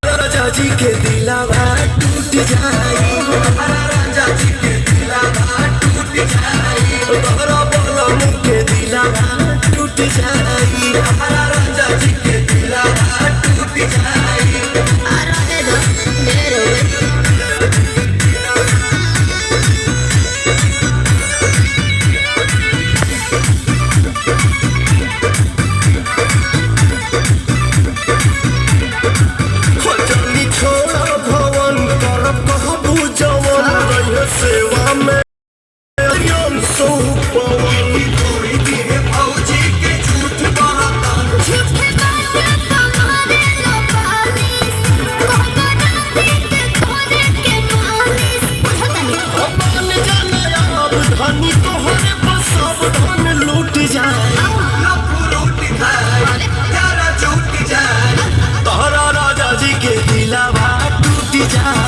राजा जी के दिलावा टूट जाई, राजा जी के दिलावा टूट जाई, तोहरा बलम के दिलावा टूट जाई, राजा जी के दिलावा टूट जाई। सेवा में सो पवन कोई दिए फौजी के झूठ बहाता झूठे बातें तुम्हारे लपाली कोको डाली के खोले के मालिस अपन जाने अब धनी तोहरे पर सब धन लूट जाए, लूट जाए यारा झूठ जाए, तोहरा राजा जी के दिलावा टूट जाए।